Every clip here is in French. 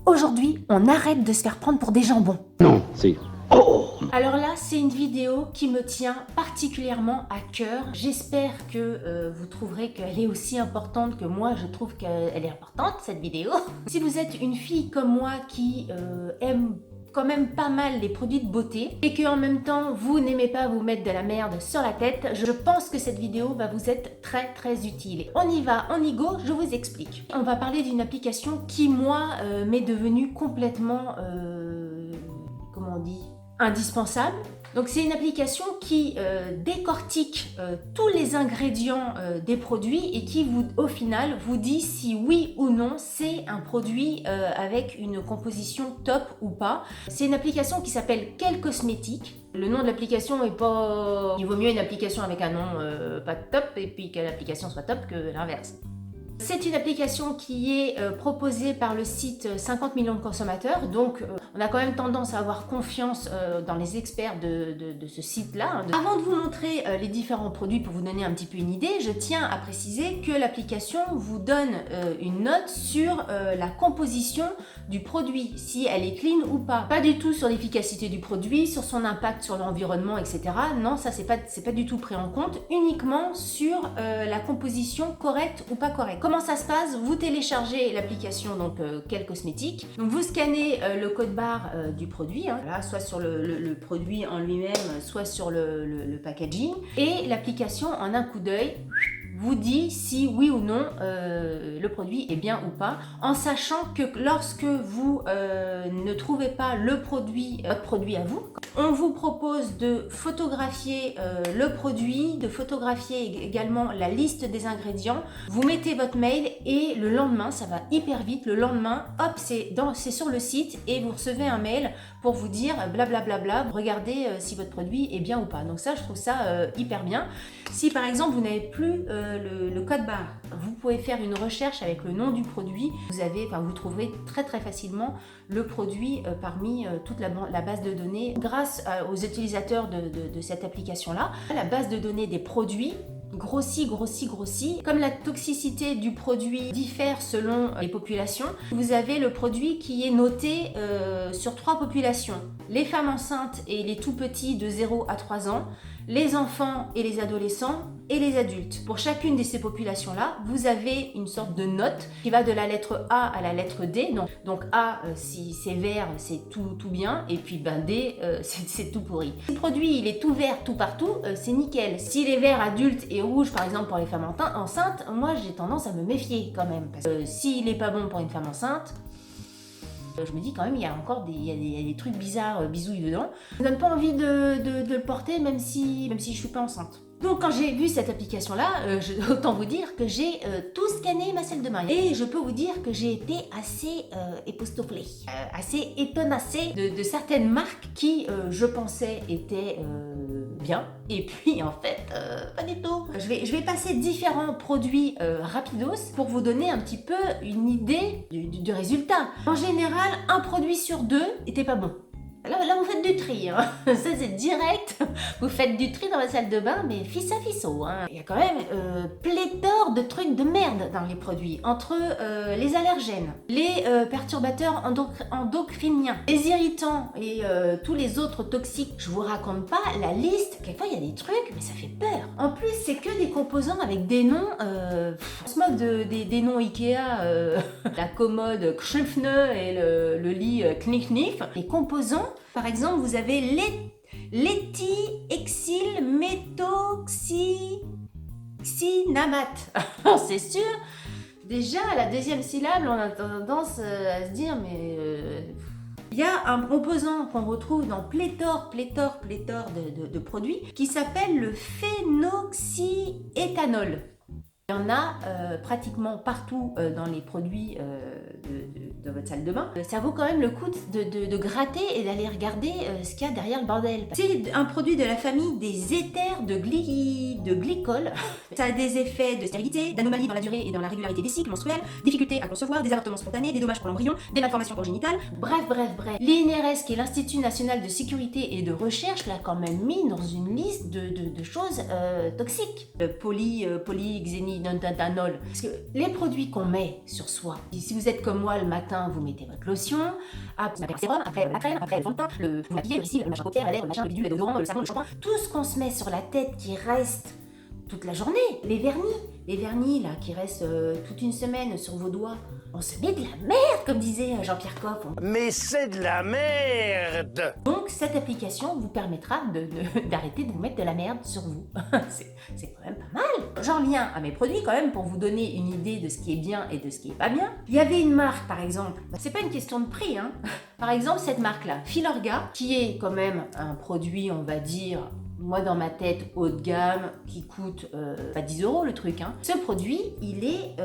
Aujourd'hui, on arrête de se faire prendre pour des jambons. Non, c'est... Oh! Alors là, c'est une vidéo qui me tient particulièrement à cœur. J'espère que vous trouverez qu'elle est aussi importante que moi, je trouve qu'elle est importante, cette vidéo. Si vous êtes une fille comme moi qui aime quand même pas mal les produits de beauté et que en même temps vous n'aimez pas vous mettre de la merde sur la tête, je pense que cette vidéo va vous être très utile. On y va, on y go, je vous explique. On va parler d'une application qui moi m'est devenue complètement, comment on dit, indispensable. Donc c'est une application qui décortique tous les ingrédients des produits et qui au final vous dit si oui ou non c'est un produit avec une composition top ou pas. C'est une application qui s'appelle Quel Cosmétique. Le nom de l'application est pas... Il vaut mieux une application avec un nom pas top et puis que l'application soit top que l'inverse. C'est une application qui est proposée par le site 50 millions de consommateurs, donc on a quand même tendance à avoir confiance dans les experts de ce site-là. Avant de vous montrer les différents produits pour vous donner un petit peu une idée, je tiens à préciser que l'application vous donne une note sur la composition du produit, si elle est clean ou pas. Pas du tout sur l'efficacité du produit, sur son impact sur l'environnement, etc. Non, ça c'est pas du tout pris en compte, uniquement sur la composition correcte ou pas correcte. Comment ça se passe? Vous téléchargez l'application donc Quel Cosmétique. Donc vous scannez le code barre du produit, hein, là, soit sur le produit en lui-même, soit sur le packaging, et l'application en un coup d'œil vous dit si oui ou non le produit est bien ou pas, en sachant que lorsque vous ne trouvez pas le produit, votre produit à vous, on vous propose de photographier le produit, de photographier également la liste des ingrédients. Vous mettez votre mail et le lendemain, ça va hyper vite, le lendemain, hop, c'est sur le site et vous recevez un mail pour vous dire blablabla, regardez si votre produit est bien ou pas. Donc ça, je trouve ça hyper bien. Si par exemple vous n'avez plus le code barre, vous pouvez faire une recherche avec le nom du produit. Vous trouverez très facilement le produit parmi toute la base de données grâce aux utilisateurs de cette application-là. La base de données des produits grossit. Comme la toxicité du produit diffère selon les populations, vous avez le produit qui est noté sur 3 populations. Les femmes enceintes et les tout petits de 0 à 3 ans, les enfants et les adolescents et les adultes. Pour chacune de ces populations-là, vous avez une sorte de note qui va de la lettre A à la lettre D. Donc A, si c'est vert, c'est tout bien, et puis D, c'est tout pourri. Si le produit il est tout vert tout partout, c'est nickel. S'il est vert adulte et rouge, par exemple pour les femmes enceintes, moi j'ai tendance à me méfier quand même. Parce que s'il n'est pas bon pour une femme enceinte, je me dis quand même, il y a encore des trucs bizarres, bisouilles dedans. Ça me donne pas envie de le porter, même si je suis pas enceinte. Donc quand j'ai vu cette application-là, autant vous dire que j'ai tout scanné ma salle de bain. Et je peux vous dire que j'ai été assez époustouflée, assez étonnassée de certaines marques qui, je pensais, étaient bien. Et puis en fait, pas du tout. Je vais passer différents produits rapidos pour vous donner un petit peu une idée du résultat. En général, un produit sur 2 était pas bon. Là, vous faites du tri, hein. Ça c'est direct, vous faites du tri dans la salle de bain, mais fissa fisso, hein. Il y a quand même pléthore de trucs de merde dans les produits, entre les allergènes, les perturbateurs endocriniens, les irritants et tous les autres toxiques. Je vous raconte pas la liste, quelquefois il y a des trucs, mais ça fait peur. En plus, c'est que des composants avec des noms, on se moque des noms Ikea, la commode Kschnfne et le lit Knickniff. Les composants, par exemple, vous avez l'éthylméthoxynamate. C'est sûr, déjà à la deuxième syllabe, on a tendance à se dire, mais... Il y a un composant qu'on retrouve dans pléthore de produits qui s'appelle le phénoxyéthanol. Il y en a pratiquement partout dans les produits de votre salle de bain. Ça vaut quand même le coup de gratter et d'aller regarder ce qu'il y a derrière le bordel. C'est un produit de la famille des éthers de glycol. Ça a des effets de stérilité, d'anomalies dans la durée et dans la régularité des cycles menstruels, difficultés à concevoir, des avortements spontanés, des dommages pour l'embryon, des malformations congénitales. Bref. L'INRS, qui est l'Institut National de Sécurité et de Recherche, l'a quand même mis dans une liste de choses toxiques. Polyxénil d'éthanol. Parce que les produits qu'on met sur soi, si vous êtes comme moi le matin, vous mettez votre lotion, après le sérum, après la crème, après le fond de teint, le maquillage, le cils, le machin paupière, la lèvre, le machin, le bidule, le déodorant, le savon, le shampoing, tout ce qu'on se met sur la tête qui reste toute la journée, les vernis là qui restent toute une semaine sur vos doigts, on se met de la merde comme disait Jean-Pierre Coff. Mais c'est de la merde! Donc cette application vous permettra d'arrêter de vous mettre de la merde sur vous. c'est quand même pas mal. J'en viens à mes produits quand même pour vous donner une idée de ce qui est bien et de ce qui est pas bien. Il y avait une marque par exemple, c'est pas une question de prix hein. Par exemple cette marque là, Filorga, qui est quand même un produit on va dire, moi dans ma tête haut de gamme, qui coûte pas 10 € le truc hein. Ce produit il est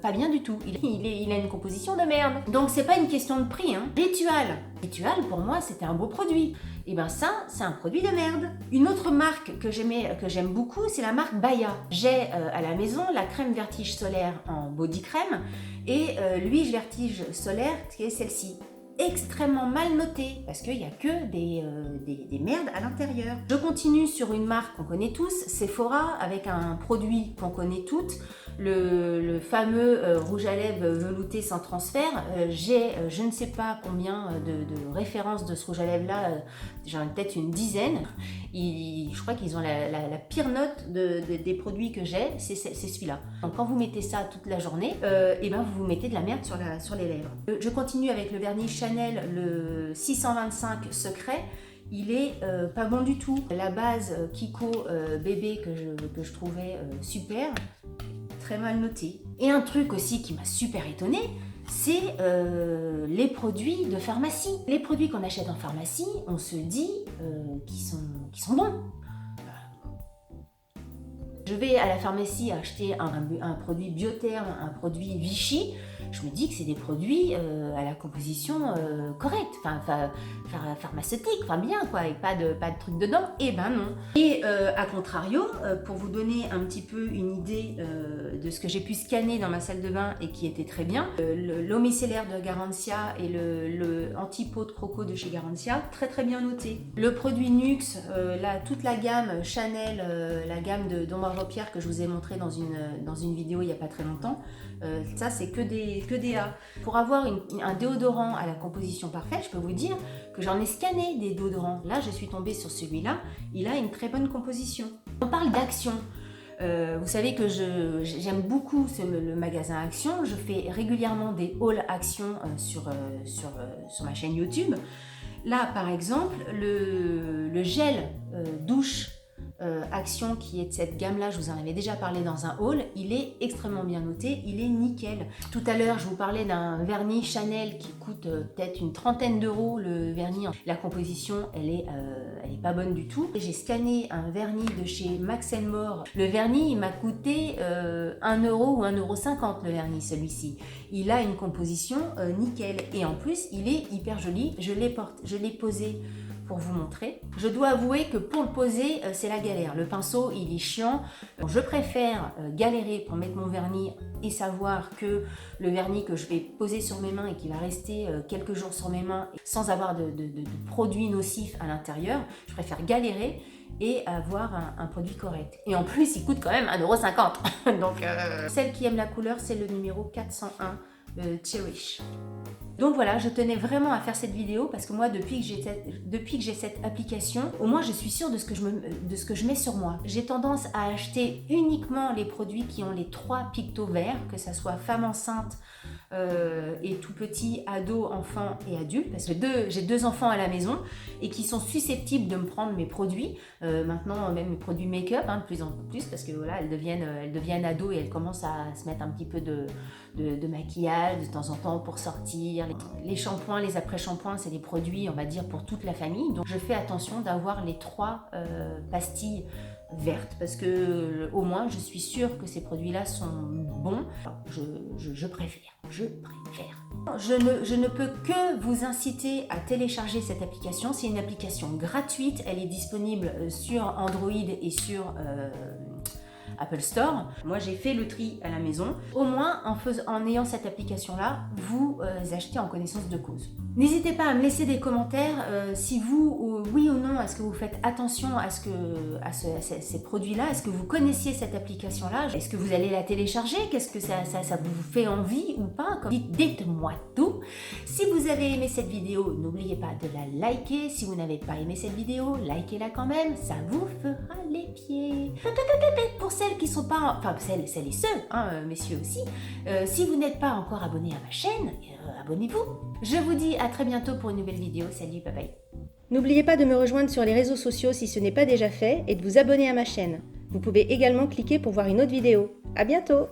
pas bien du tout, il a une composition de merde. Donc c'est pas une question de prix hein. Ritual pour moi c'était un beau produit. Et ben ça c'est un produit de merde. Une autre marque que j'aime beaucoup c'est la marque Baya. J'ai à la maison la crème vertige solaire en body crème et l'huile vertige solaire qui est celle-ci. Extrêmement mal noté parce qu'il n'y a que des merdes à l'intérieur. Je continue sur une marque qu'on connaît tous, Sephora, avec un produit qu'on connaît toutes, le fameux rouge à lèvres velouté sans transfert. J'ai je ne sais pas combien de références de ce rouge à lèvres là, j'en ai peut-être une dizaine. Je crois qu'ils ont la pire note des produits que j'ai, c'est celui-là. Donc quand vous mettez ça toute la journée, et ben vous mettez de la merde sur les lèvres. Je continue avec le vernis Chanel, le 625 secret. Il est pas bon du tout. La base Kiko bébé que je trouvais super, très mal noté. Et un truc aussi qui m'a super étonnée, c'est les produits de pharmacie. Les produits qu'on achète en pharmacie, on se dit qu'ils sont bons. Je vais à la pharmacie acheter un produit Biotherm, un produit Vichy. Je me dis que c'est des produits à la composition correcte, enfin pharmaceutique, enfin bien quoi, et pas de trucs dedans. Et ben non. Et à contrario, pour vous donner un petit peu une idée de ce que j'ai pu scanner dans ma salle de bain et qui était très bien, l'eau micellaire de Garantia et le anti-peau de croco de chez Garantia, très très bien noté. Le produit Nuxe, toute la gamme Chanel, la gamme d'Ombre Paupières que je vous ai montré dans une vidéo il n'y a pas très longtemps, ça c'est que des A. Pour avoir un déodorant à la composition parfaite, je peux vous dire que j'en ai scanné des déodorants. Là, je suis tombée sur celui-là, il a une très bonne composition. On parle d'Action. Vous savez que j'aime beaucoup le magasin Action. Je fais régulièrement des hauls Action sur ma chaîne YouTube. Là, par exemple, le gel douche Action qui est de cette gamme-là, je vous en avais déjà parlé dans un haul, il est extrêmement bien noté, il est nickel. Tout à l'heure, je vous parlais d'un vernis Chanel qui coûte peut-être une trentaine d'euros le vernis. La composition, elle est pas bonne du tout. J'ai scanné un vernis de chez Max & More. Le vernis, il m'a coûté 1 euro ou 1,50 € le vernis, celui-ci. Il a une composition nickel et en plus, il est hyper joli. Je l'ai posé pour vous montrer. Je dois avouer que pour le poser, c'est la galère. Le pinceau, il est chiant. Donc, je préfère galérer pour mettre mon vernis et savoir que le vernis que je vais poser sur mes mains et qui va rester quelques jours sur mes mains sans avoir de produits nocifs à l'intérieur. Je préfère galérer et avoir un produit correct. Et en plus, il coûte quand même 1,50 €. Donc, celle qui aime la couleur, c'est le numéro 401, le Cherish. Donc voilà, je tenais vraiment à faire cette vidéo parce que moi, depuis que j'ai cette application, au moins je suis sûre de ce que je mets sur moi. J'ai tendance à acheter uniquement les produits qui ont les 3 pictos verts, que ça soit femme enceinte et tout petit, ado, enfant et adulte, parce que j'ai 2 enfants à la maison et qui sont susceptibles de me prendre mes produits. Maintenant, même mes produits make-up, de plus en plus, parce que voilà, elles deviennent ados et elles commencent à se mettre un petit peu de maquillage de temps en temps pour sortir. Les shampoings, les après-shampoings, c'est des produits, on va dire, pour toute la famille. Donc je fais attention d'avoir les 3 pastilles vertes parce que au moins je suis sûre que ces produits-là sont bons. Je préfère. Je ne peux que vous inciter à télécharger cette application. C'est une application gratuite. Elle est disponible sur Android et sur Apple Store. Moi j'ai fait le tri à la maison. Au moins en ayant cette application-là, vous achetez en connaissance de cause. N'hésitez pas à me laisser des commentaires si vous, oui ou non, est-ce que vous faites attention à ces produits-là? Est-ce que vous connaissiez cette application-là? Est-ce que vous allez la télécharger? Qu'est-ce que ça vous fait envie ou pas? Dites-moi tout. Si vous avez aimé cette vidéo, n'oubliez pas de la liker. Si vous n'avez pas aimé cette vidéo, likez-la quand même, ça vous fera les pieds. Pour celles qui sont pas, enfin celles et ceux, messieurs aussi, si vous n'êtes pas encore abonné à ma chaîne, abonnez-vous. Je vous dis à très bientôt pour une nouvelle vidéo. Salut, bye bye. N'oubliez pas de me rejoindre sur les réseaux sociaux si ce n'est pas déjà fait et de vous abonner à ma chaîne. Vous pouvez également cliquer pour voir une autre vidéo. À bientôt!